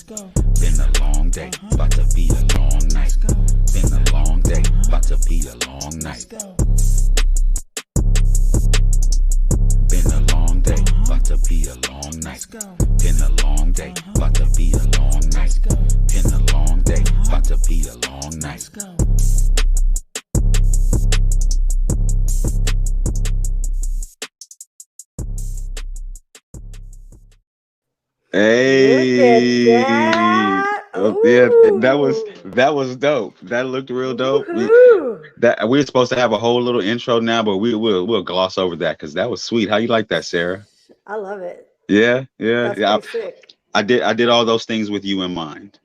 Been a long day, about to be a long night. Been a long day, about to be a long night. Been a long day, about to be a long night. Been a long day, about to be a long night. Been a long day, about to be a long night. Hey, Yeah, that was dope. That looked real dope. Woohoo! We're supposed to have a whole little intro now, but we'll gloss over that because that was sweet. How you like that, Sarah? I love it. Yeah, yeah, That's yeah. pretty sick. I did all those things with you in mind.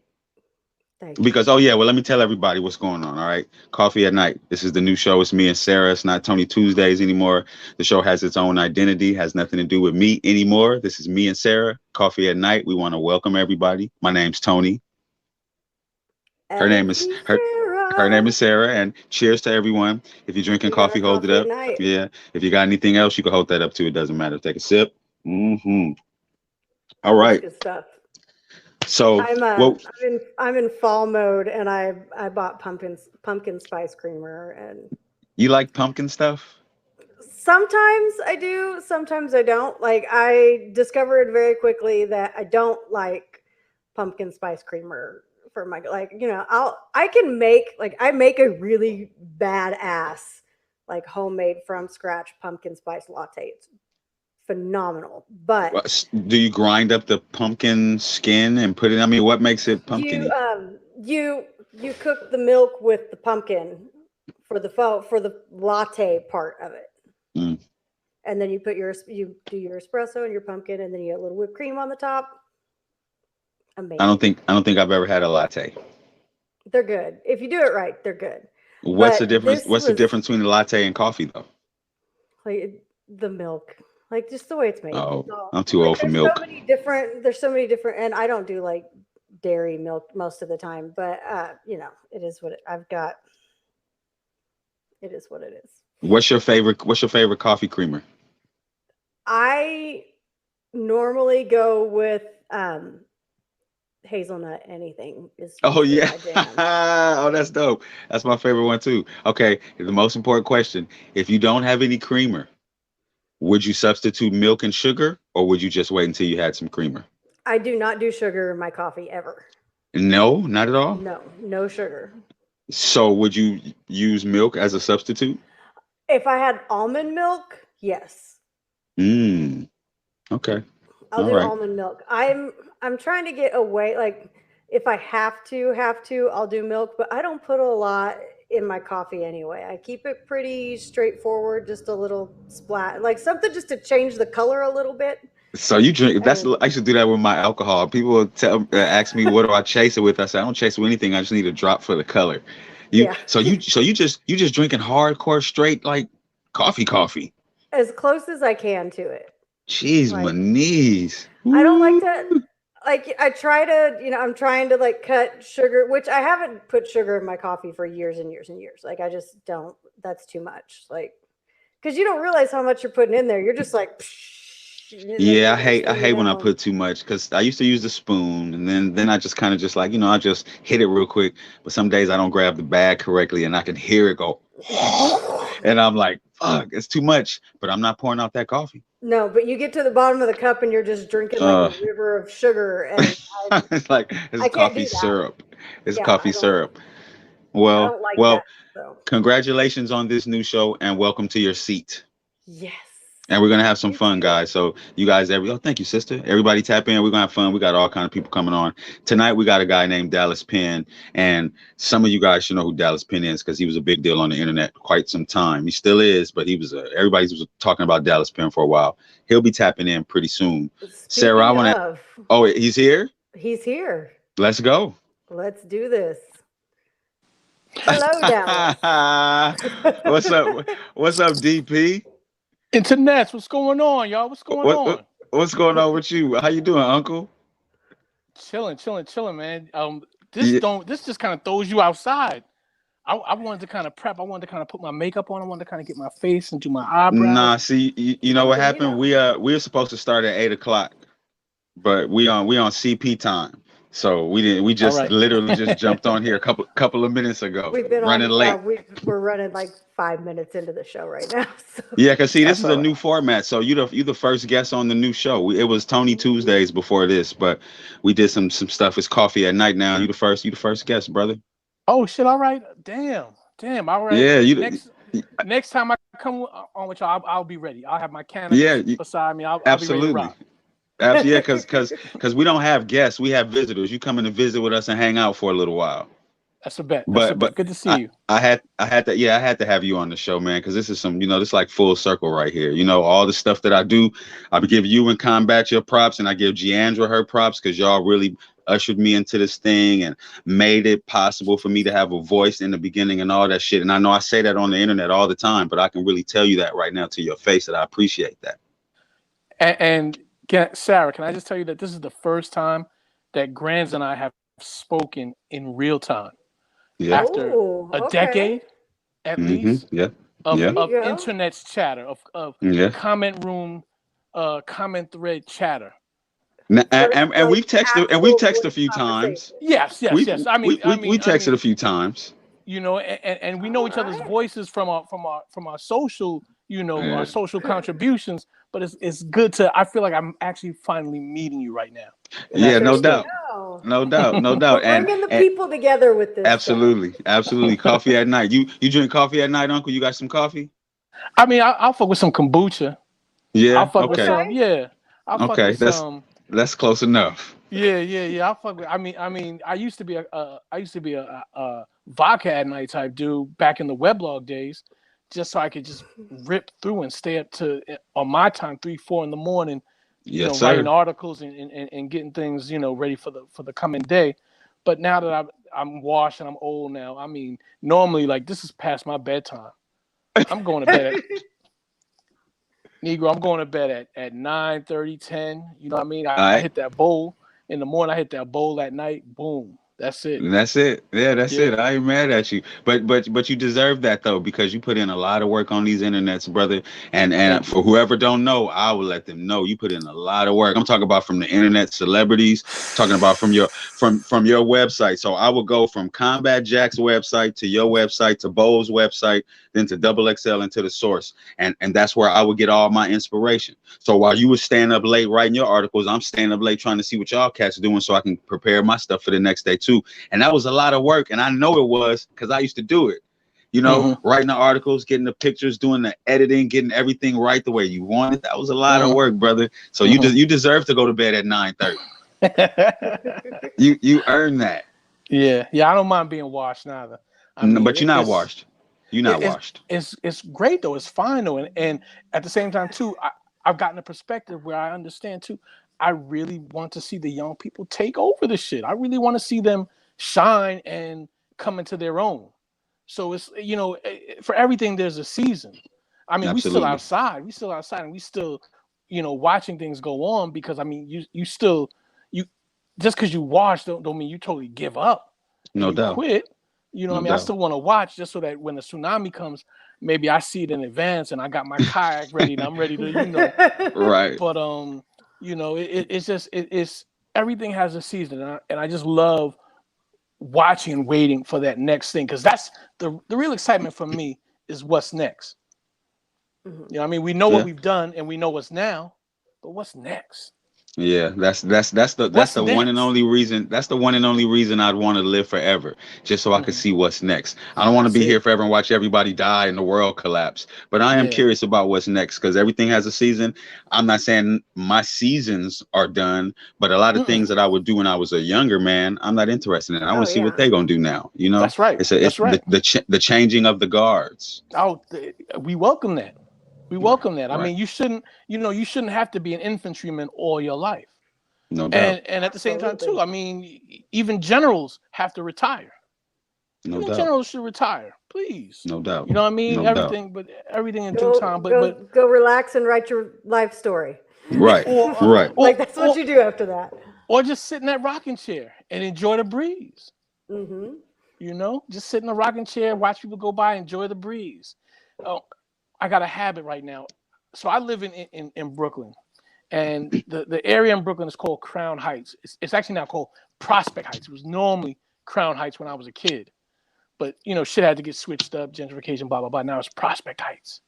Thank you. Because oh yeah, well let me tell everybody what's going on. All right, Coffee at Night. This is the new show. It's me and Sarah. It's not Tony Tuesdays anymore. The show has its own identity. Has nothing to do with me anymore. This is me and Sarah. Coffee at Night. We want to welcome everybody. My name's Tony. Her And name is me, her. Her name Sarah. is Sarah. And cheers to everyone. If you're drinking We got coffee, our hold it coffee at up. night. Yeah. If you got anything else, you can hold that up too. It doesn't matter. Take a sip. Mm-hmm. All That's right. good stuff. So well, I'm in fall mode, and I bought pumpkin spice creamer, and you like pumpkin stuff? sometimes I do, sometimes I don't. Like I discovered very quickly that I don't like pumpkin spice creamer for my I can make like I make a really badass like homemade from scratch pumpkin spice latte. It's phenomenal. But Do you grind up the pumpkin skin and put it? I mean, what makes it you pumpkiny? you cook the milk with the pumpkin for the latte part of it. Mm. And then you do your espresso and your pumpkin, and then you get a little whipped cream on the top. Amazing. I don't think I've ever had a latte. They're good. If you do it right, they're good. What's the But difference? this What's the was difference between a latte and coffee, though? like the milk, like just the way it's made. Oh, That's all. I'm too Like old for milk. there's so many different, and I don't do like dairy milk most of the time, but it is what it is what it is. What's your favorite coffee creamer? I normally go with hazelnut. Anything is Oh usually yeah. my jam. Oh, that's dope. That's my favorite one too. Okay, the most important question: if you don't have any creamer, would you substitute milk and sugar, or would you just wait until you had some creamer? I do not do sugar in my coffee ever. No, not at all. No, no sugar. So, would you use milk as a substitute? If I had almond milk, yes, Mm. Okay. I'll All do right. almond milk. I'm trying to get away. Like if I have to, I'll do milk. But I don't put a lot in my coffee anyway. I keep it pretty straightforward, just a little splat, like something just to change the color a little bit. So you drink? That's And I should do that with my alcohol. People will ask me what do I chase it with. I say I don't chase it with anything. I just need a drop for the color. yeah, You just drinking hardcore straight like coffee. as close as I can to it. Jeez, my Like knees. I don't like Ooh. to. Like I try to, I'm trying to like cut sugar, which I haven't put sugar in my coffee for years and years and years. Like I just don't. That's too much. Like because you don't realize how much you're putting in there. You're just like, and then Yeah, the next I thing you hate when I know, put too much because I used to use the spoon and then I just kind of just like I just hit it real quick. But some days I don't grab the bag correctly and I can hear it go, and I'm like, fuck, it's too much. But I'm not pouring out that coffee. no. But you get to the bottom of the cup and you're just drinking like a Uh, river of sugar, and it's like it's I can't coffee do that. syrup. It's Yeah, coffee syrup. I Well, don't like that. well, So congratulations on this new show and welcome to your seat. yes, And we're gonna have some you fun, too. guys. So you guys, thank you, sister. Everybody tap in. We're gonna have fun. We got all kind of people coming on tonight. We got a guy named Dallas Penn, and some of you guys should know who Dallas Penn is because he was a big deal on the internet quite some time. He still is, but he was everybody was talking about Dallas Penn for a while. He'll be tapping in pretty soon. Sarah, I Speaking want to. of, Oh, he's here. he's here. Let's go. Let's do this. Hello, Dallas. What's up? What's up, DP? Internets, what's going on, y'all? What's going What on? what's going on with you? How you doing, Uncle? Chilling, man. Yeah. This just kind of throws you outside. I wanted to kind of prep. I wanted to kind of put my makeup on. I wanted to kind of get my face and do my Nah, eyebrows. see, you know Oh, what happened? We were supposed to start at 8 o'clock, but we on CP time. So we didn't. We All just right. literally just jumped on here a couple of minutes ago, We've been running on. late. We're running like 5 minutes into the show right now. So. Yeah, cause see, this That's is all a right. new format. So you the first guest on the new show. It was Tony Tuesdays before this, but we did some stuff. It's coffee at night now. You the first guest, brother. Oh shit! All right. Damn. All right. Yeah, Next time I come on with y'all, I'll be ready. I'll have my yeah, cannabis beside me. I'll be ready to absolutely. rock. Absolutely, yeah, because we don't have guests, we have visitors. You come in to visit with us and hang out for a little while. That's a bet. That's a But bet. Good to see I you. I had to have you on the show, man, because this is some, this is like full circle right here. All the stuff that I do, I give you and Combat your props, and I give Giandra her props because y'all really ushered me into this thing and made it possible for me to have a voice in the beginning and all that shit. And I know I say that on the internet all the time, but I can really tell you that right now to your face that I appreciate that. Sarah, can I just tell you that this is the first time that Grands and I have spoken in real time Yeah. after Oh, a okay. decade at Mm-hmm. least Yeah. of There Yeah. you of go. internet's chatter of Yeah. comment room, comment thread chatter. First, And like we've texted actual a voice few times. conversation. Yes. We texted a few times. And we know All each other's right. voices from our social, our Yeah. social contributions. But it's good to. I feel like I'm actually finally meeting you right now, and Yeah, There no that's you good. doubt. go. No doubt. No doubt. We're bringing the And people together with this show. absolutely. Coffee at night. You drink coffee at night, Uncle? You got some coffee? I mean, I'll fuck with some kombucha. I'll Yeah. fuck with Okay. some. Okay. Yeah, I'll fuck Okay. with some. That's close enough. Yeah. I'll fuck with. I mean, I used to be a vodka at night type dude back in the weblog days, just so I could just rip through and stay up to on my time 3-4 in the morning, Yes, writing sir. articles and getting things ready for the coming day. But now that I'm washed and I'm old now, I mean, normally like this is past my bedtime. I'm going to bed at Negro, I'm going to bed at 9:30, 10. You know what I mean? All I right. hit that bowl in the morning. I hit that bowl at night. Boom. That's it. That's it. Yeah, that's it. Yeah. I ain't mad at you. But you deserve that though, because you put in a lot of work on these internets, brother. And Thank you. for whoever don't know, I will let them know you put in a lot of work. I'm talking about from the internet celebrities, talking about from your website. So I will go from Combat Jack's website to your website to Bo's website, then to Double XL and to the source. And that's where I would get all my inspiration. So while you were staying up late writing your articles, I'm staying up late trying to see what y'all cats are doing so I can prepare my stuff for the next day too. And that was a lot of work. And I know it was because I used to do it. Hmm. Writing the articles, getting the pictures, doing the editing, getting everything right the way you want it. That was a lot of Hmm. work, brother. So Hmm. you deserve to go to bed at 9:30. You earned that. Yeah. I don't mind being washed neither. I mean, But you're not washed. You're not it's washed. it's great though. It's fine though, and at the same time too, I've gotten a perspective where I understand too. I really want to see the young people take over the shit. I really want to see them shine and come into their own. So it's for everything there's a season. I mean, we still Absolutely. outside. We still outside, and we still watching things go on because I mean you still you just because you watch don't mean you totally give up and No you doubt. quit. You know what I No mean? I doubt. still want to watch just so that when the tsunami comes, maybe I see it in advance and I got my kayak ready and I'm ready to, Right. but it's just it's everything has a season and I just love watching and waiting for that next thing because that's the real excitement for me is what's next. I mean, we know what Yeah. we've done and we know what's now, but what's next? Yeah, that's What's the one and next? only reason. That's the one and only reason I'd want to live forever, just so I could Hmm. see what's next. I don't want to That's be here it. forever and watch everybody die and the world collapse. But I am Yeah. curious about what's next because everything has a season. I'm not saying my seasons are done, but a lot of Mm-mm. things that I would do when I was a younger man, I'm not interested in. I want Oh to see what yeah. they're gonna do now. That's right. It's That's right. the changing of the guards. Oh, we welcome that. We Right, welcome that. I right, mean, you shouldn't have to be an infantryman all your life. no doubt, And at the same time too, Absolutely. I mean, even generals have to retire. no Even doubt, generals should retire, please. no doubt, You know what I mean? no doubt. Everything in due Go time. go go relax and write your life story. Right, Or right. Like that's what you do after that. or just sit in that rocking chair and enjoy the breeze. Mm-hmm. Just sit in the rocking chair, watch people go by, enjoy the breeze. Oh, I got a habit right now. So I live in Brooklyn, and the area in Brooklyn is called Crown Heights. It's actually now called Prospect Heights. It was normally Crown Heights when I was a kid. But, you know, shit had to get switched up, gentrification, blah, blah, blah. Now it's Prospect Heights.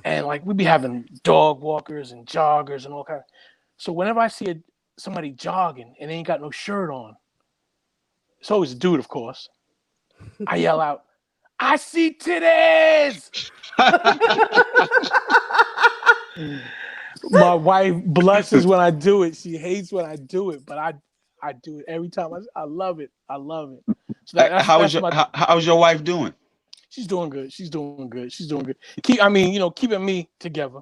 And, like, we'd be having dog walkers and joggers and all kinds. So whenever I see somebody jogging and they ain't got no shirt on, it's always a dude, of course, I yell out, I see titties! My wife blushes when I do it. She hates when I do it, but I do it every time. I love it. I love it. So how's your wife doing? She's doing good. She's doing good. Keeping me together,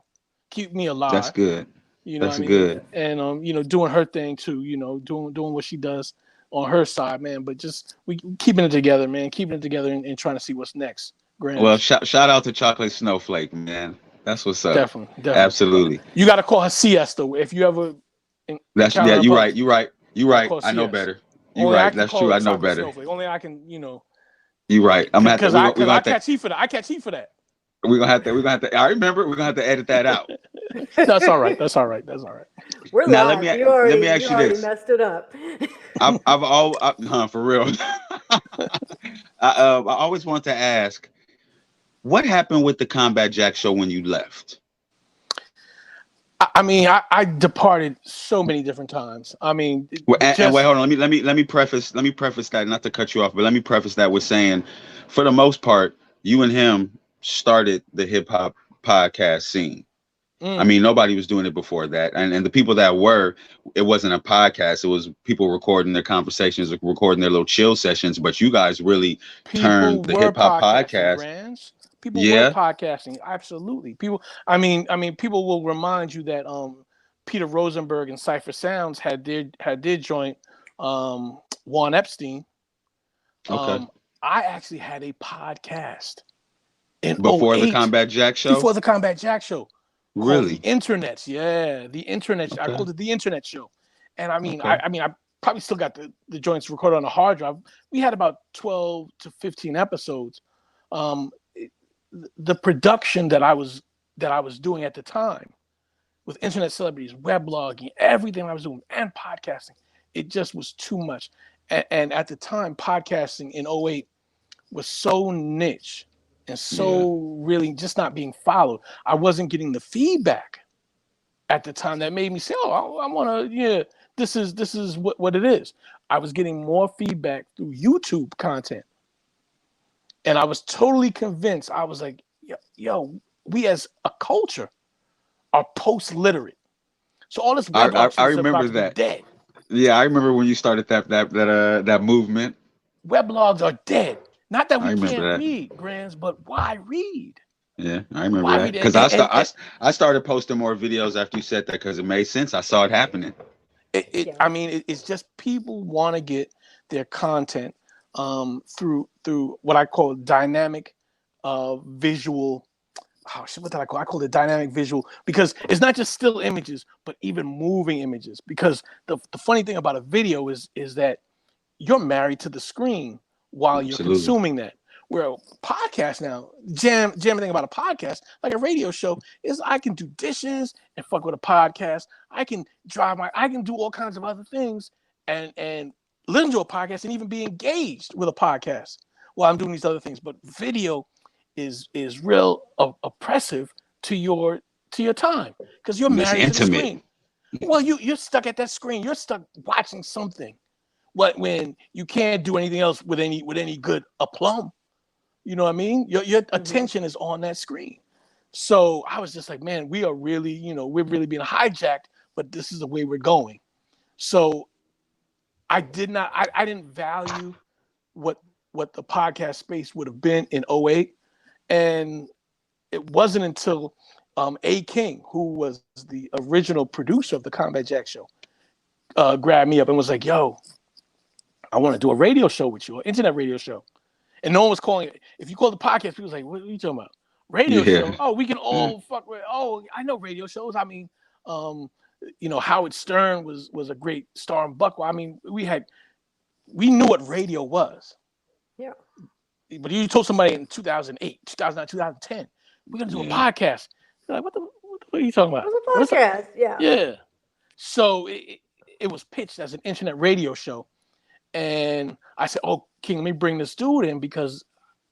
keep me alive. That's good. You know, that's good. And you know, doing her thing too. You know, doing what she does on her side, man. But just we keeping it together, man. Keeping it together and trying to see what's next. Grams. Well, shout out to Chocolate Snowflake, man. That's what's up. Definitely. Absolutely. You got to call her Siesta if you ever. You're right. I know better. You're right. That's true. I know better. Snowflake. Only I can, you know. You're right. I'm because I catch heat for that. I catch heat for that. We're gonna have to. I remember. We're gonna have to edit that out. That's all right. We're now live. let me ask you this. Messed it up. For real. I always want to ask, what happened with the Combat Jack show when you left? I mean, I departed so many different times. I mean, and wait, hold on. Let me preface that, not to cut you off, but let me preface that with saying, for the most part, you and him started the hip hop podcast scene. I mean, nobody was doing it before that, and the people that were, it wasn't a podcast. It was people recording their conversations, recording their little chill sessions. But you guys really turned the hip hop podcast. People were podcasting, absolutely. People will remind you that Peter Rosenberg and Cypher Sounds had their joint, Juan Epstein. Okay. I actually had a podcast before the Combat Jack show. Before the Combat Jack show. Really? The Internet, the Internet. Okay. I called it the Internet Show, and I mean, I probably still got the joints recorded on a hard drive. We had about 12 to 15 episodes. The production that I was doing at the time with internet celebrities, weblogging, everything I was doing, and podcasting, it just was too much. And at the time, podcasting in 2008 was so niche and so really just not being followed. I wasn't getting the feedback at the time that made me say, oh, I want to, this is what it is. I was getting more feedback through YouTube content. And I was totally convinced. I was like, yo, we as a culture are post-literate. So all this I remember that. Dead. Yeah, I remember when you started that movement. Weblogs are dead. Not that we can't read, Grams, but why read? Yeah, I remember that. Because I started posting more videos after you said that because it made sense. I saw it happening. I mean, it's just people want to get their content through what I call dynamic visual. What did I call? I call it dynamic visual because it's not just still images, but even moving images. Because the funny thing about a video is that you're married to the screen while you're consuming that. Where a podcast now, jam thing about a podcast, like a radio show, is I can do dishes and fuck with a podcast. I can I can do all kinds of other things and listen to a podcast and even be engaged with a podcast while I'm doing these other things. But video is real oppressive to your time because you're married to the screen. Well, you're stuck at that screen. You're stuck watching something. When you can't do anything else with any good aplomb. You know what I mean? Your attention is on that screen. So I was just like, man, we are really, we're really being hijacked, but this is the way we're going. So I didn't value what the podcast space would have been in 2008. And it wasn't until A. King, who was the original producer of the Combat Jack show, grabbed me up and was like, yo, I want to do a radio show with you, an internet radio show. And no one was calling it. If you call the podcast, people was like, what are you talking about? Radio show? Oh, we can all fuck with. Oh, I know radio shows. I mean, Howard Stern was a great star in Buckwell. I mean, we knew what radio was. Yeah. But you told somebody in 2008, 2009, 2010, we're going to do a podcast. They're like, what are you talking about? What's a podcast? Yeah. Yeah. So it was pitched as an internet radio show. And I said, "Oh, King, let me bring this dude in because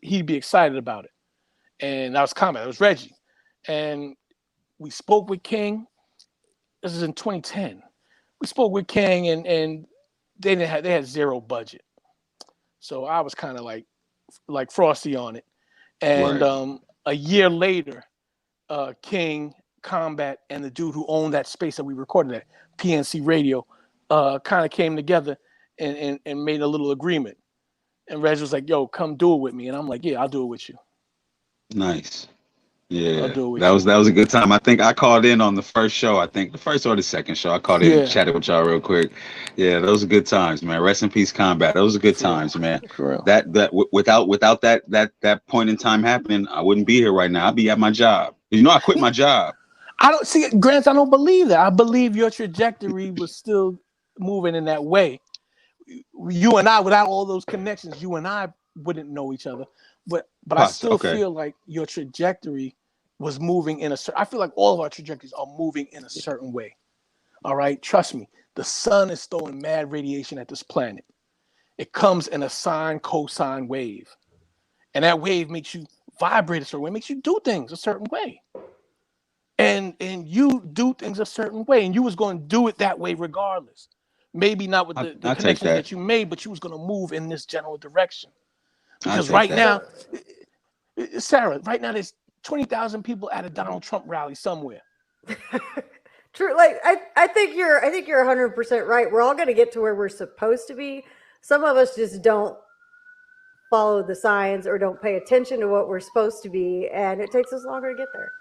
he'd be excited about it." And that was Combat. It was Reggie, and we spoke with King. This is in 2010. We spoke with King, and they had zero budget, so I was kind of like Frosty on it. And a year later, King, Combat, and the dude who owned that space that we recorded at, PNC Radio, kind of came together and made a little agreement. And Reg was like, "Yo, come do it with me," and I'm like, "Yeah, I'll do it with you." Nice. I'll Yeah, do it with that you. was a good time. I think I called in on the first show. I think the first or the second show. I called in and chatted with y'all real quick. Yeah, those are good times, man. Rest in peace, Combat. Those are good times, man. For real. Without that point in time happening, I wouldn't be here right now. I'd be at my job. You know, I quit my job. I don't see it, Grant. I don't believe that. I believe your trajectory was still moving in that way. You and I, without all those connections, you and I wouldn't know each other. But I still feel like your trajectory was moving in a certain. I feel like all of our trajectories are moving in a certain way. All right, trust me. The sun is throwing mad radiation at this planet. It comes in a sine cosine wave, and that wave makes you vibrate a certain way, makes you do things a certain way. And you do things a certain way, and you was going to do it that way regardless. Maybe not with the connections that you made, but you was going to move in this general direction. Because right now, Sarah, right now there's 20,000 people at a Donald Trump rally somewhere. True. Like I think you're 100% right. We're all going to get to where we're supposed to be. Some of us just don't follow the signs or don't pay attention to what we're supposed to be, and it takes us longer to get there.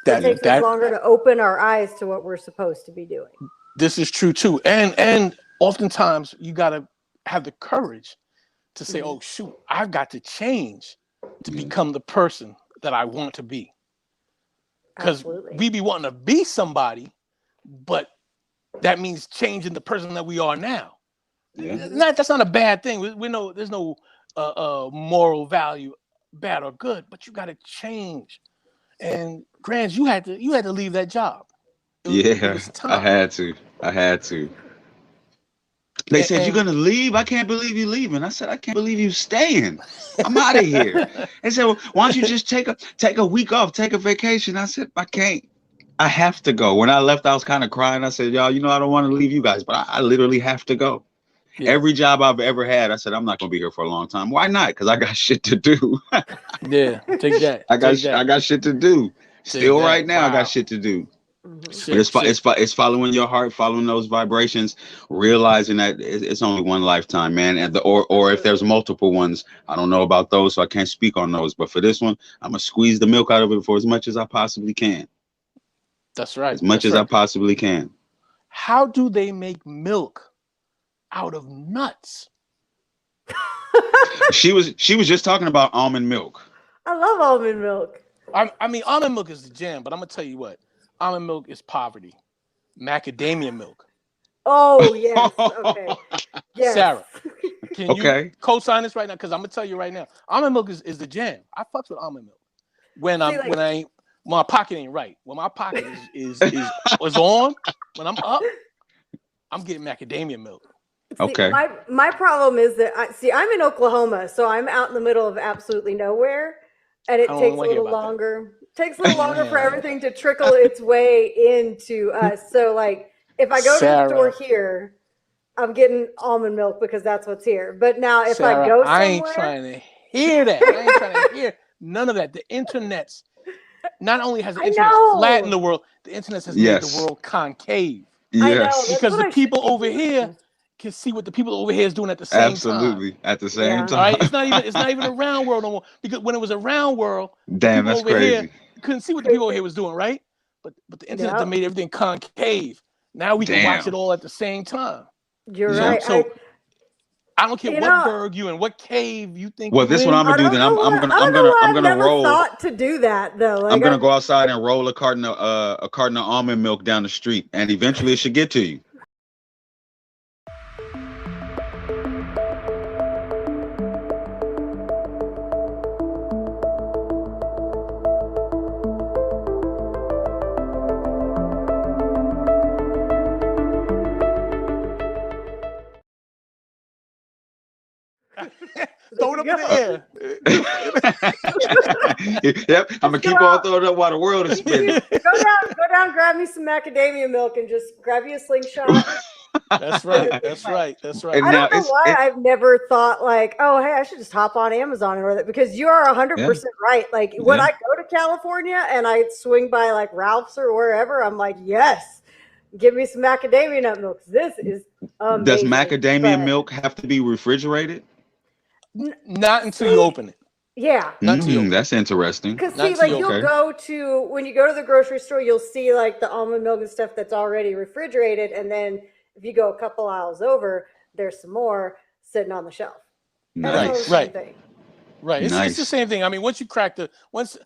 It takes us longer to open our eyes to what we're supposed to be doing. This is true too, and oftentimes you got to have the courage to say, "Oh shoot, I've got to change to become the person that I want to be." Because we be wanting to be somebody, but that means changing the person that we are now. Yeah. That's not a bad thing. We know there's no moral value, bad or good, but you got to change. And Grant, you had to leave that job. It was time. I had to. They said, "You're gonna leave? I can't believe you leaving." I said, "I can't believe you staying. I'm out of here." They said, "Well, why don't you just take a week off, take a vacation?" I said, "I can't. I have to go." When I left, I was kind of crying. I said, "Y'all, I don't want to leave you guys, but I literally have to go." Yeah. Every job I've ever had, I said, "I'm not gonna be here for a long time." Why not? Because I got shit to do. Yeah, take that. I got shit to do. Still right now, I got shit to do. But it's following your heart, following those vibrations, realizing that it's only one lifetime, man. And or if there's multiple ones, I don't know about those, so I can't speak on those. But for this one, I'm gonna squeeze the milk out of it for as much as I possibly can. That's right. As much as I possibly can. How do they make milk out of nuts? She was just talking about almond milk. I love almond milk. I mean, almond milk is the jam, but I'm gonna tell you what. Almond milk is poverty. Macadamia milk. Oh, yes. Okay. Yes. Sarah, can you co-sign this right now? Because I'm gonna tell you right now, almond milk is the jam. I fucks with almond milk when my pocket ain't right. When my pocket is on, when I'm up, I'm getting macadamia milk. See, my problem is that I'm in Oklahoma, so I'm out in the middle of absolutely nowhere, and it takes a little longer. Takes a little longer for everything to trickle its way into us. So, like, if I go to the store here, I'm getting almond milk because that's what's here. But now, if I go somewhere, I ain't trying to hear that. I ain't trying to hear none of that. The internet's not only has the internet flattened the world, the internet has made the world concave. Yes, because the people over here can see what the people over here is doing at the same time. Absolutely, at the same time. All right, it's not even a round world no more. Because when it was a round world, damn, that's over crazy. Here couldn't see what the people over here was doing, right? But the internet made everything concave. Now we can watch it all at the same time. You're right. So I don't care what burg you in, what cave you think. Well, this is what I'm gonna do. Then I'm gonna roll. Thought to do that though. Like, I'm gonna go outside and roll a carton of almond milk down the street, and eventually it should get to you. the air. Yep, I'm gonna keep on throwing up while the world is spinning. Go down, grab me some macadamia milk and just grab you a slingshot. That's right. That's right. That's right. And I now don't know why I've never thought like, oh, hey, I should just hop on Amazon and order that, because you are 100% right. Like when I go to California and I swing by like Ralph's or wherever, I'm like, yes, give me some macadamia nut milk. This is amazing. Does macadamia milk have to be refrigerated? Not until you open it. Yeah. That's interesting. Because see, like you'll go to, when you go to the grocery store, you'll see like the almond milk and stuff that's already refrigerated. And then if you go a couple aisles over, there's some more sitting on the shelf. Nice. Right. It's Nice. the same thing. I mean, once you crack once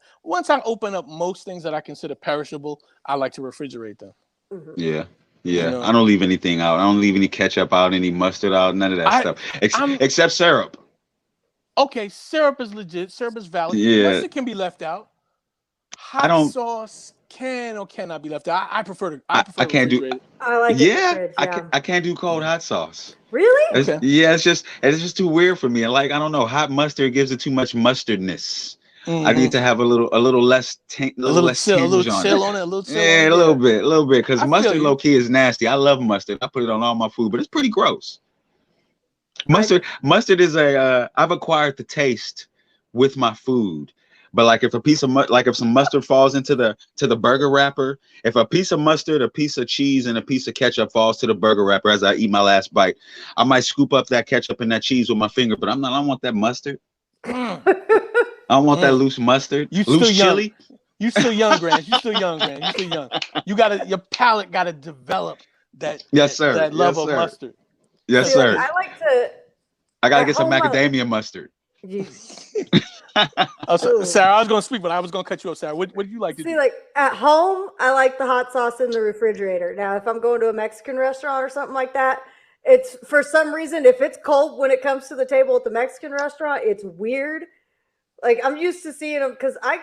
I open up most things that I consider perishable, I like to refrigerate them. Mm-hmm. Yeah. You know? I don't leave anything out. I don't leave any ketchup out, any mustard out, none of that stuff. Except syrup. Okay, syrup is legit. Syrup is valid. Yeah. Mustard can be left out. Hot sauce can or cannot be left out. I prefer I can't do. I like it. I can't do cold hot sauce. Really? It's just too weird for me. And like, I don't know, hot mustard gives it too much mustardness. Mm-hmm. I need to have a little less tinge on it. A little chill on it. A little bit. Because mustard low key is nasty. I love mustard. I put it on all my food, but it's pretty gross. Mustard is I've acquired the taste with my food. But like if if some mustard falls into the burger wrapper, if a piece of mustard, a piece of cheese, and a piece of ketchup falls to the burger wrapper as I eat my last bite, I might scoop up that ketchup and that cheese with my finger. But I don't want that mustard. I don't want that loose mustard. Loose chili. You still young, Grant. You still young. Your palate gotta develop that. Yes, sir. That love of mustard. Yes, sir. I gotta get some macadamia mustard. Sarah, I was gonna speak, but I was gonna cut you off. Sarah, what do you like to do? Like at home, I like the hot sauce in the refrigerator. Now, if I'm going to a Mexican restaurant or something like that, it's for some reason, if it's cold when it comes to the table at the Mexican restaurant, it's weird. Like I'm used to seeing them because I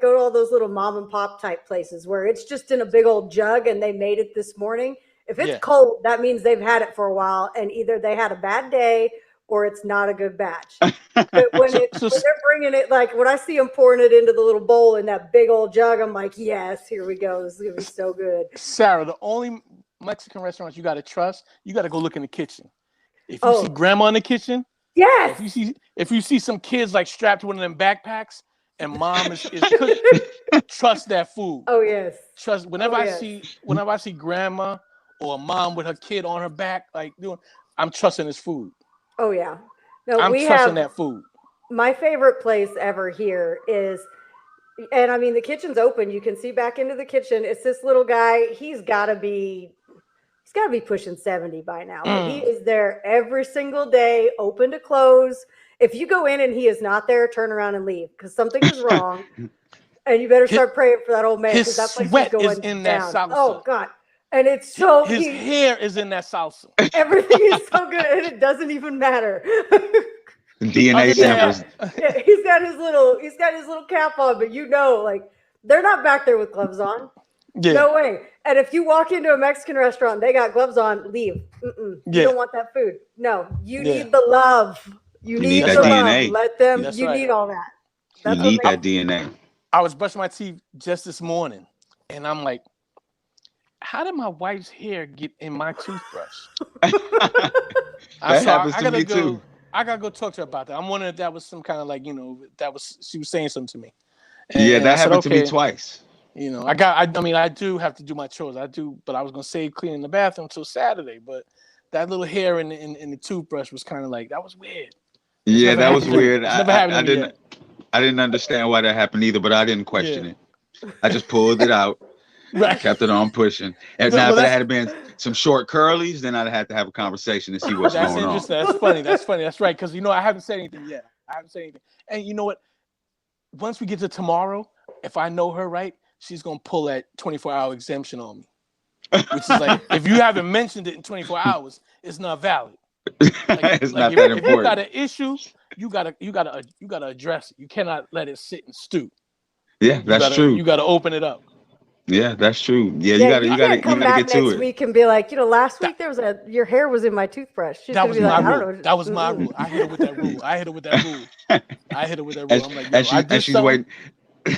go to all those little mom and pop type places where it's just in a big old jug and they made it this morning. If it's cold, that means they've had it for a while and either they had a bad day or it's not a good batch. But when they're bringing it, like when I see them pouring it into the little bowl in that big old jug, I'm like, yes, here we go. This is gonna be so good. Sarah, the only Mexican restaurants you gotta trust, you gotta go look in the kitchen. If you see grandma in the kitchen, yes. If you see some kids like strapped to one of them backpacks and mom is cooking, trust that food. Oh yes. Trust whenever I see grandma or a mom with her kid on her back, like I'm trusting this food. Oh yeah. No, I'm trusting that food. My favorite place ever here is, and I mean the kitchen's open. You can see back into the kitchen. It's this little guy. He's gotta be pushing 70 by now. But he is there every single day, open to close. If you go in and he is not there, turn around and leave because something is wrong. And you better start praying for that old man because that place sweat is going is in down. that salsa. Oh God. And it's so his hair is in that salsa. Everything is so good, and it doesn't even matter. DNA samples. Yeah, he's got his little cap on, but like they're not back there with gloves on. Yeah. No way. And if you walk into a Mexican restaurant and they got gloves on, leave. You don't want that food. No, you need the love. You need the DNA. Love. Let them. That's right. Need all that. You need that DNA. I was brushing my teeth just this morning, and I'm like, how did my wife's hair get in my toothbrush? That happens to me too. I gotta go talk to her about that. I'm wondering if that was some kind of like, she was saying something to me. And that happened to me twice. I do have to do my chores. I do, but I was gonna save cleaning the bathroom until Saturday. But that little hair in the toothbrush was kind of like, that was weird. Yeah, that was weird. I didn't understand why that happened either, but I didn't question it. I just pulled it out. Right. Kept it on pushing. And now, if it had been some short curlies, then I'd have to have a conversation and see what's going on. That's funny. That's right. Because I haven't said anything yet. And you know what? Once we get to tomorrow, if I know her right, she's gonna pull that 24-hour exemption on me. Which is like, if you haven't mentioned it in 24 hours, it's not valid. It's not that important. If you got an issue, you gotta address it. You cannot let it sit and stew. Yeah, that's true. You gotta open it up. Yeah, that's true. Yeah, Yeah, you can't you come gotta back get to next it. week and be like, last That week your hair was in my toothbrush. She's that gonna was be my like, I rule. don't That was know. my rule. I hit her with that rule. I hit her with that rule. I hit her with that rule. and, I'm like, and yo, I she did she's something. waiting.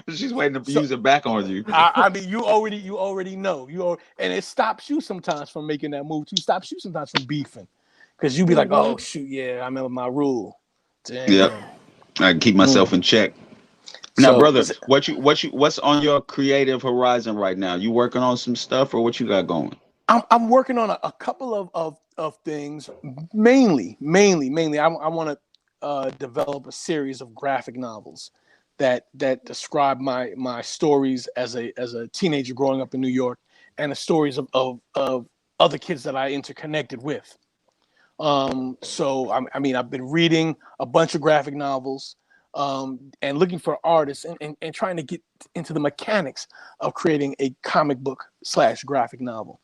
She's waiting to So use it back on you. I mean, you already know. And it stops you sometimes from making that move too. Stops you sometimes from beefing, because you be like, oh Mm-hmm. shoot, yeah, I remember my rule. Yep. Damn. I can keep myself in check. Now, So brother, what's on your creative horizon right now? You working on some stuff, or what you got going? I'm working on a couple of things. Mainly, I want to develop a series of graphic novels that describe my stories as a teenager growing up in New York, and the stories of other kids that I interconnected with. So I mean, I've been reading a bunch of graphic novels, and looking for artists, and trying to get into the mechanics of creating a comic book / graphic novel.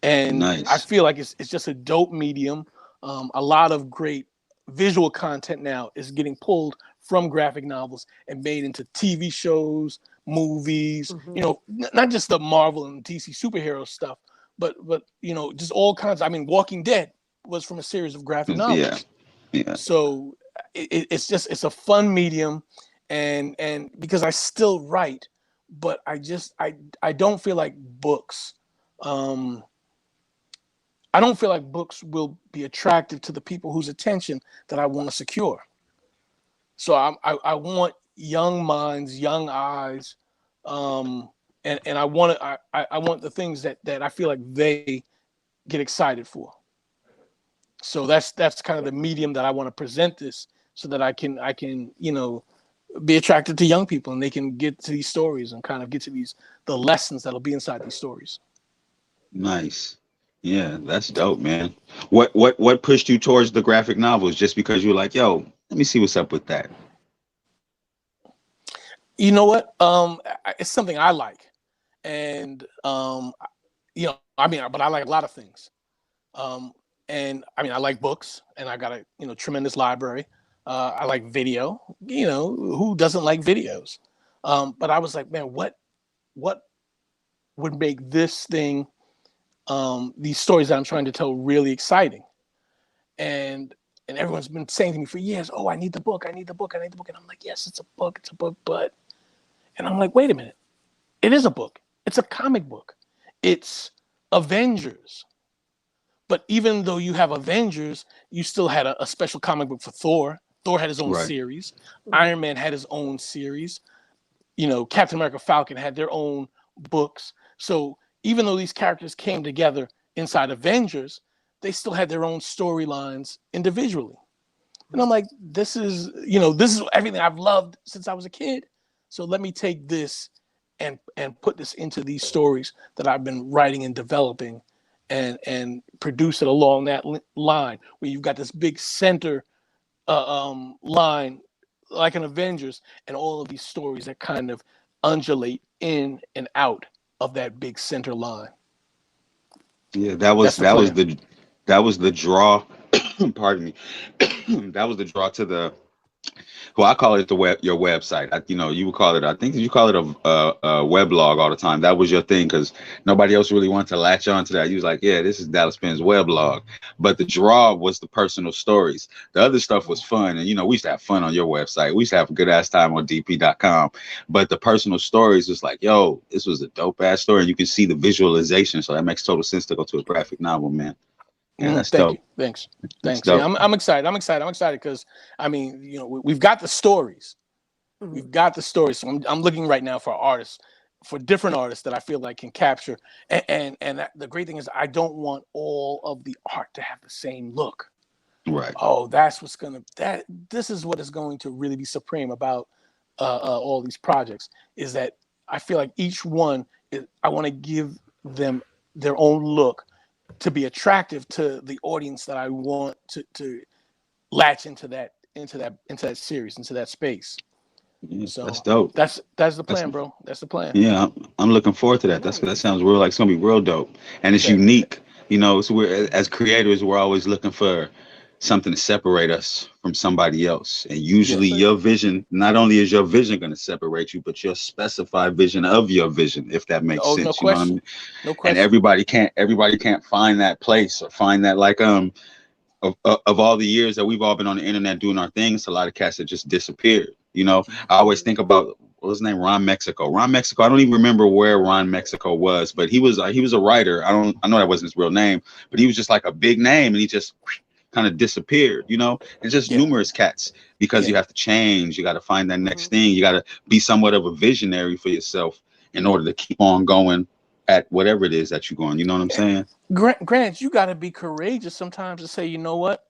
And I Nice. feel like it's just a dope medium. A lot of great visual content now is getting pulled from graphic novels and made into TV shows, movies. Mm-hmm. Not just the Marvel and DC superhero stuff, but just all kinds. I mean, Walking Dead was from a series of graphic Yeah. novels. Yeah. So it's a fun medium, and because I still write, but I don't feel like books. Um, I don't feel like books will be attractive to the people whose attention that I want to secure. So I want young minds, young eyes, and I want the things that I feel like they get excited for. So that's kind of the medium that I want to present this, so that I can be attracted to young people, and they can get to these stories and kind of get to the lessons that'll be inside these stories. Nice. Yeah, that's dope, man. What pushed you towards the graphic novels? Just because you're like, yo, let me see what's up with that. You know what? It's something I like, and I mean, but I like a lot of things. Um, and I mean, I like books, and I got a tremendous library. I like video. Who doesn't like videos? But I was like, man, what would make this thing, these stories that I'm trying to tell, really exciting? And everyone's been saying to me for years, oh, I need the book, I need the book, I need the book. And I'm like, yes, it's a book, but, and I'm like, wait a minute, it is a book. It's a comic book. It's Avengers. But even though you have Avengers, you still had a special comic book for Thor. Thor had his own Right. series. Iron Man had his own series. Captain America, Falcon had their own books. So even though these characters came together inside Avengers, they still had their own storylines individually. And I'm like, this is everything I've loved since I was a kid. So let me take this and put this into these stories that I've been writing and developing, and produce it along that line, where you've got this big center line, like an Avengers, and all of these stories that kind of undulate in and out of that big center line. Yeah, That's the plan. that was the draw. Pardon me. That was the draw to the, well, I call it your website. You would call it, I think you call it a weblog all the time. That was your thing, because nobody else really wanted to latch on to that. You was like, yeah, this is Dallas Penn's weblog. But the draw was the personal stories. The other stuff was fun. And, we used to have fun on your website. We used to have a good ass time on dp.com. But the personal stories was like, yo, this was a dope ass story. And you can see the visualization. So that makes total sense to go to a graphic novel, man. Yeah, that's Thank you. dope. Thanks. That's Yeah, dope. I'm excited. I'm excited because, I mean, we've got the stories. Mm-hmm. We've got the stories. So I'm looking right now for artists, for different artists that I feel like can capture. And the great thing is, I don't want all of the art to have the same look. Right. Oh, this is what is going to really be supreme about all these projects, is that I feel like each one I want to give them their own look, to be attractive to the audience that I want to latch into that series, into that space. Yeah, So that's dope. that's the plan, bro. That's the plan. Yeah, I'm looking forward to that. That Nice. sounds real, like it's gonna be real dope, and it's Thank you. unique. So we're, as creators, we're always looking for something to separate us from somebody else. And usually Yes. your vision, not only is your vision going to separate you, but your specified vision of your vision, if that makes Oh, no sense. You know what I question. mean? No And question. everybody can't find that place or find that, like, of all the years that we've all been on the internet doing our things, a lot of cats have just disappeared. You know, I always think about, what was his name? Ron Mexico. Ron Mexico. I don't even remember where Ron Mexico was, but he was a writer. I know that wasn't his real name, but he was just like a big name, and he just kind of disappeared. You know, it's just Yeah. numerous cats, because you Yeah. have to change. You got to find that next thing. You got to be somewhat of a visionary for yourself in order to keep on going at whatever it is that you're going. You know what I'm saying? Grant, you got to be courageous sometimes to say, you know what?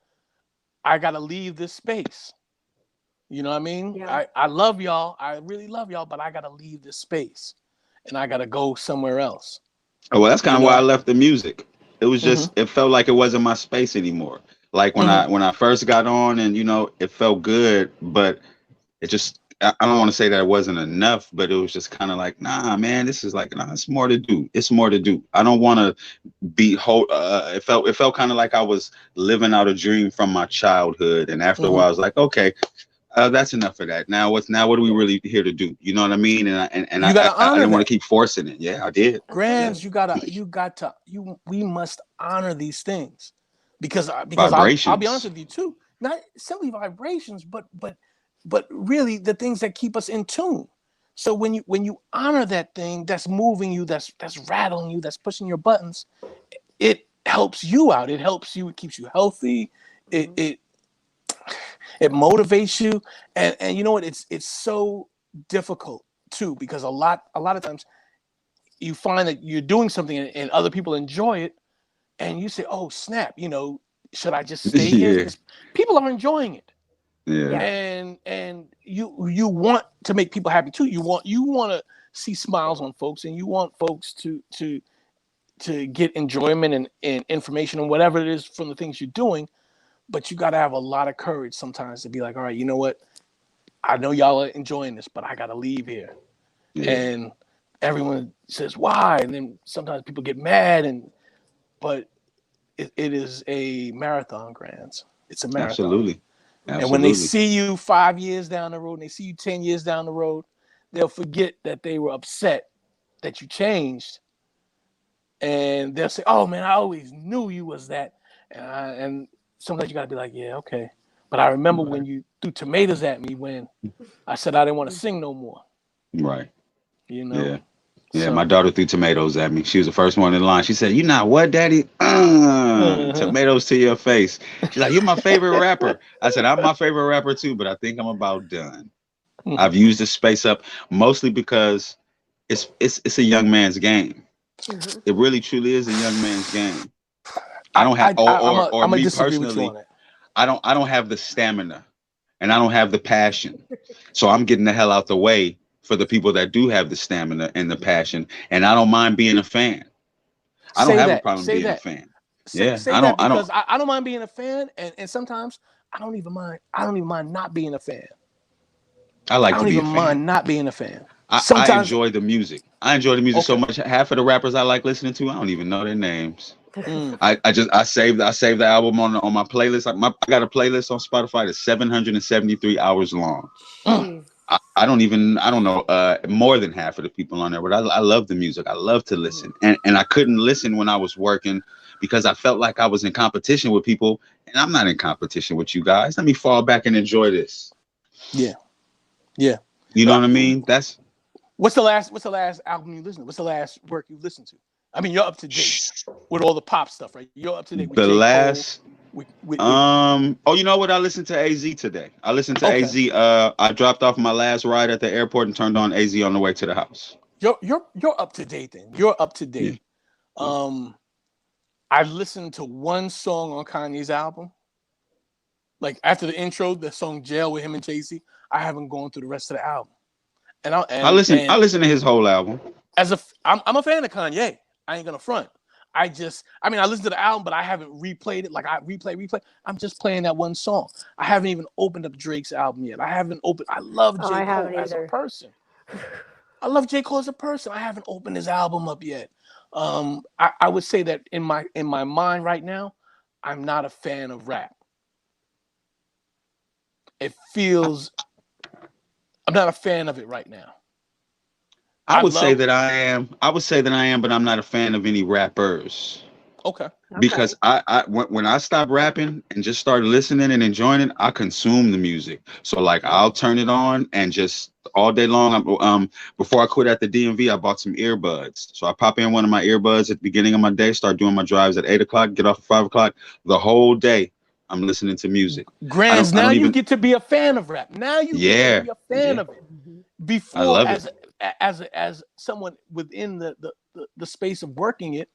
I got to leave this space. You know what I mean? Yeah. I love y'all. I really love y'all, but I got to leave this space and I got to go somewhere else. Oh, well, that's kind You of why I know? left the music. It was Mm-hmm. just, it felt like it wasn't my space anymore. Like when Mm-hmm. I first got on, and it felt good, but it just, I don't want to say that it wasn't enough, but it was just kind of like, nah, man, this is like, nah, it's more to do. It's more to do. I don't want to be whole. It felt kind of like I was living out a dream from my childhood, and after a Mm-hmm. while, I was like, okay, that's enough of that. Now what are we really here to do? You know what I mean? And You got to I honor didn't want that. to keep forcing it. Yeah, I did. Yeah. Grands, we must honor these things because I'll be honest Vibrations. with you too. Not simply vibrations, but really the things that keep us in tune. So when you honor that thing that's moving you, that's rattling you, that's pushing your buttons, it helps you out. It helps you. It keeps you healthy. It it motivates you, and you know what? It's so difficult too because a lot of times you find that you're doing something and other people enjoy it, and you say, "Oh snap! You know, should I just stay here?" Yeah. Because people are enjoying it, Yeah. Yeah. and you want to make people happy too. You want to see smiles on folks, and you want folks to get enjoyment and information and whatever it is from the things you're doing. But you got to have a lot of courage sometimes to be like, all right, you know what? I know y'all are enjoying this, but I got to leave here. Yeah. And everyone says, why? And then sometimes people get mad. But it is a marathon, Grants. It's a marathon. Absolutely. And when they Absolutely. see you 5 years down the road and they see you 10 years down the road, they'll forget that they were upset that you changed. And they'll say, oh man, I always knew you was that. And sometimes you got to be like, yeah, okay. But I remember Right. when you threw tomatoes at me when I said I didn't want to sing no more, Right. you know? Yeah. Yeah. My So, daughter threw tomatoes at me. She was the first one in line. She said, "You not what, Daddy? uh-huh. Tomatoes to your face." She's like, "You're my favorite rapper." I said, "I'm my favorite rapper too, but I think I'm about done." I've used this space up mostly because it's a young man's game. Mm-hmm. It really truly is a young man's game. I don't have, or I'm gonna me disagree with you personally, on it. I don't have the stamina, and I don't have the passion. So I'm getting the hell out the way for the people that do have the stamina and the passion. And I don't mind being a fan. I don't Say have a that. problem Say being a that. fan. Say, Yeah, say that because I don't mind being a fan, and sometimes I don't even mind not being a fan. I I like to don't be a even fan. mind not being a fan. I Sometimes, enjoy the music. I enjoy the music so okay. much. Half of the rappers I like listening to, I don't even know their names. Mm, I saved the album on my playlist. I got a playlist on Spotify that's 773 hours long. mm. Jeez. I don't know more than half of the people on there, but I love the music. I love to Mhm. listen, and I couldn't listen when I was working because I felt like I was in competition with people, and I'm not in competition with you guys. Let me fall back and enjoy this. Yeah, yeah. You know Uh, what I mean? That's What's the last album you listened to? What's the last work you listened to? I mean, you're up to date with all the pop stuff, right? You're up to date with the J. Cole. last. With Oh, you know what? I listened to AZ today. I listened to okay. AZ. I dropped off my last ride at the airport and turned on AZ on the way to the house. You're up to date then. You're up to Yeah. date. Um, I listened to one song on Kanye's album. Like after the intro, the song "Jail" with him and Jay-Z. I haven't gone through the rest of the album. And I I and listened. I and listened to his whole album. I'm a fan of Kanye. I ain't gonna front. I mean, I listened to the album, but I haven't replayed it. Like I replay. I'm just playing that one song. I haven't even opened up Drake's album yet. I love Oh, I J. Cole haven't as a either. person. I love J. Cole as a person. I haven't opened his album up yet. I would say that in my mind right now, I'm not a fan of rap. it feels. I'm not a fan of it right now. I would say that I am. I would say that I am, but I'm not a fan of any rappers. Okay. Because when I stop rapping and just start listening and enjoying it, I consume the music. So like I'll turn it on and just all day long. Before I quit at the DMV, I bought some earbuds. So I pop in one of my earbuds at the beginning of my day, start doing my drives at 8 o'clock, get off at 5 o'clock. The whole day I'm listening to music. Grands, now you get to be a fan of rap. Now you get to be a fan of it. Before, I love as someone within the space of working it,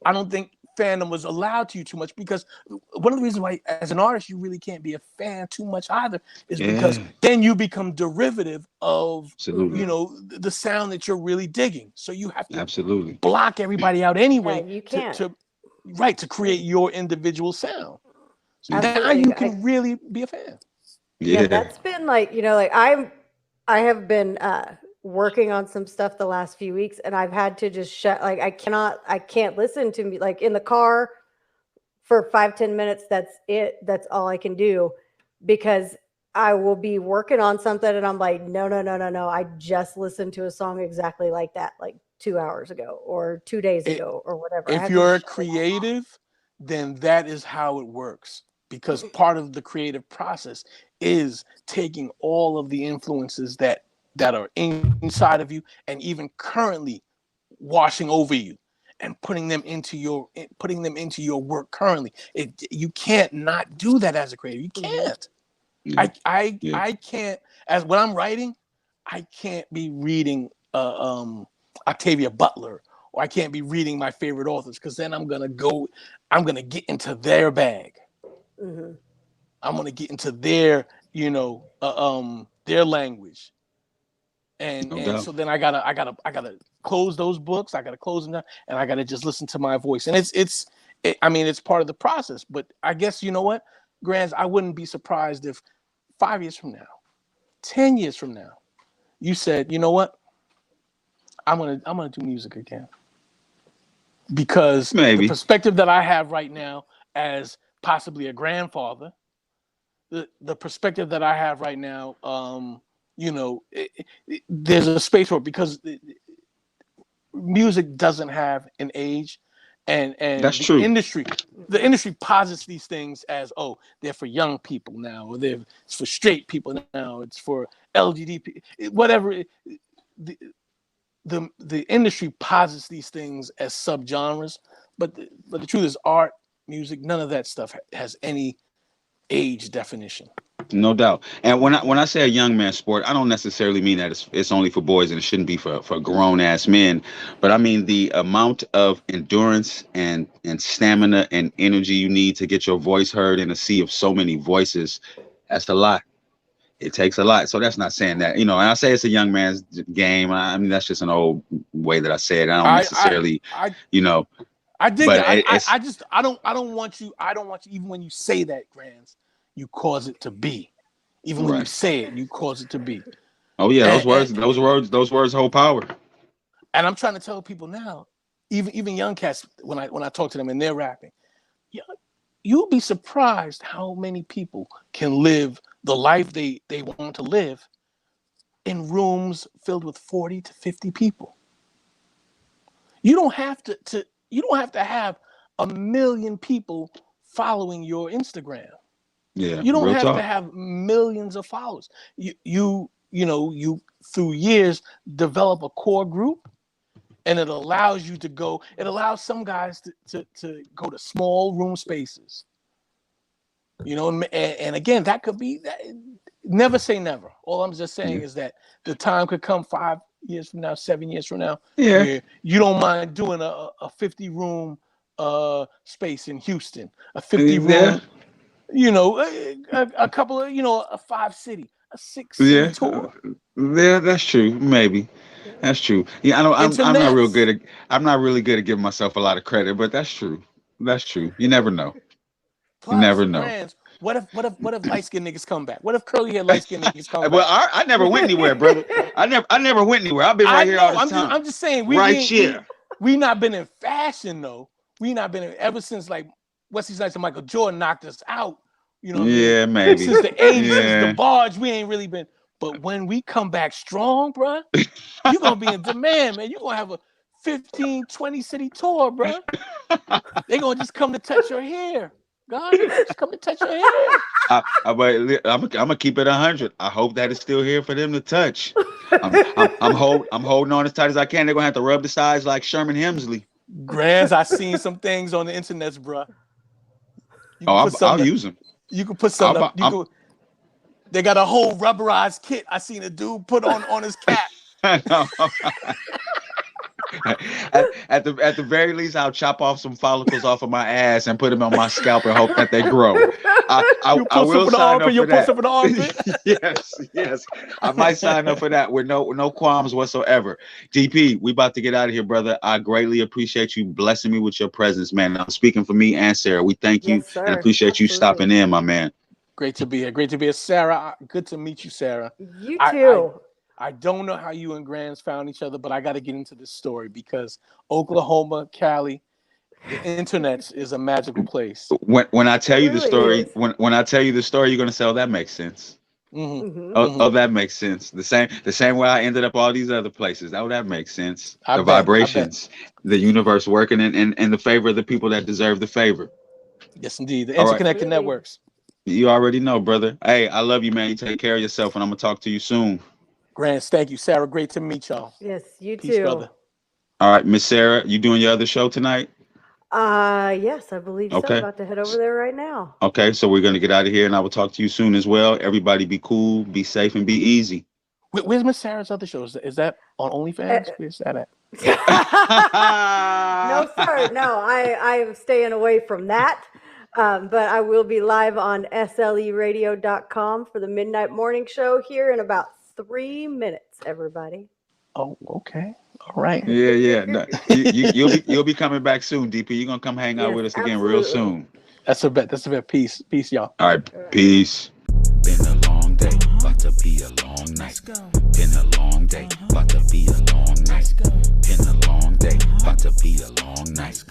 I don't think fandom was allowed to you too much, because one of the reasons why as an artist you really can't be a fan too much either is because then you become derivative of the sound that you're really digging. So you have to block everybody out anyway. You can't to create your individual sound. So now you can really be a fan. Yeah, that's been like, like I have been working on some stuff the last few weeks, and I've had to just shut, like I can't listen to me like in the car for 5-10 minutes. That's all I can do, because I will be working on something and I'm like, no, I just listened to a song exactly like that like 2 hours ago or 2 days ago or whatever. If you're a creative, then that is how it works, because part of the creative process is taking all of the influences that are inside of you and even currently washing over you and putting them into your work currently. You can't not do that as a creative. You can't. I can't, as when I'm writing, I can't be reading Octavia Butler, or I can't be reading my favorite authors, because then I'm gonna get into their bag. I'm gonna get into their their language. And so then I gotta close those books. I gotta close them down, and I gotta just listen to my voice. And it's part of the process. But I guess you know what, Grands, I wouldn't be surprised if 5 years from now, 10 years from now, you said, you know what, I'm gonna do music again, because the perspective that I have right now as possibly a grandfather, the perspective that I have right now, there's a space for it, because music doesn't have an age, and that's true. The industry posits these things as, oh, they're for young people now, or it's for straight people now, it's for LGBT, whatever. The industry posits these things as subgenres, but the truth is, art, music, none of that stuff has any age definition. No doubt. And when I say a young man sport, I don't necessarily mean that it's only for boys and it shouldn't be for grown ass men, but I mean the amount of endurance and stamina and energy you need to get your voice heard in a sea of so many voices. That's a lot. It takes a lot. So that's not saying that, and I say it's a young man's game. I mean, that's just an old way that I say it. I don't necessarily, I dig it. I don't want you, even when you say that, Grands, you cause it to be. Even when you say it, you cause it to be. Oh yeah, those words hold power. And I'm trying to tell people now, even young cats, when I talk to them and they're rapping, you'll be surprised how many people can live the life they want to live in rooms filled with 40 to 50 people. You don't have to have 1 million people following your Instagram. Yeah, you don't have to have millions of followers. You through years develop a core group, and it allows you to go. It allows some guys to go to small room spaces. And again, that could be that. Never say never. All I'm just saying is that the time could come 5 years from now, 7 years from now, where you don't mind doing a 50 room space in Houston, a 50 room. A couple of, a 5 city, a 6 city tour. Yeah, that's true. Maybe that's true. Yeah, I'm not real good at. I'm not really good at giving myself a lot of credit, but that's true. That's true. You never know. Plus, you never know. Brands, what if light skinned niggas come back? What if curly hair light skinned niggas come back? Well, I never went anywhere, brother. I never went anywhere. I've been right here all this time. I'm just saying, we not been in fashion though. We not been ever since like Wesley Snipes and Michael Jordan knocked us out. You know what I Yeah, mean? maybe. Since the 80s, since Yeah. the barge, we ain't really been. But when we come back strong, bruh, you're going to be in demand, man. You're going to have a 15, 20 city tour, bruh. They're going to just come to touch your hair. God, just come to touch your hair. I'm gonna keep it 100. I hope that it's still here for them to touch. I'm holding on as tight as I can. They're gonna have to rub the sides like Sherman Hemsley. Grands, I seen some things on the internet, bruh. I'll use them. You can put something up. They got a whole rubberized kit. I seen a dude put on his cap. At the very least, I'll chop off some follicles off of my ass and put them on my scalp and hope that they grow. I will sign up for that. Yes. I might sign up for that with no qualms whatsoever. DP, we about to get out of here, brother. I greatly appreciate you blessing me with your presence, man. I'm speaking for me and Sarah. We thank you and appreciate you stopping in, my man. Great to be here. Great to be here, Sarah. Good to meet you, Sarah. You too. I don't know how you and Grands found each other, but I got to get into this story because Oklahoma, Cali, the internet is a magical place. When I tell you the story, when I tell you the story, you're gonna say, "Oh, that makes sense." Oh, that makes sense. The same way I ended up all these other places. Oh, that makes sense. The vibrations, the universe working in the favor of the people that deserve the favor. Yes, indeed. The interconnected networks. You already know, brother. Hey, I love you, man. You take care of yourself, and I'm gonna talk to you soon. Grants, thank you, Sarah. Great to meet y'all. Yes, you Peace, too. brother. All right, Miss Sarah, you doing your other show tonight? Yes, I believe so. Okay. I'm about to head over there right now. Okay, so we're gonna get out of here, and I will talk to you soon as well. Everybody, be cool, be safe, and be easy. Where's Miss Sarah's other show? Is that on OnlyFans? Where's that at? No, sir. No, I am staying away from that. But I will be live on sleradio.com for the midnight morning show here in about 3 minutes, everybody. Oh, okay. All right. Yeah. No, you'll be coming back soon, DP. You're gonna come hang out with us again real soon. That's a bet. Peace, y'all. All right, peace. Been a long day, about to be a long night. Been a long day, about to be a long night. Been a long day, about to be a long night.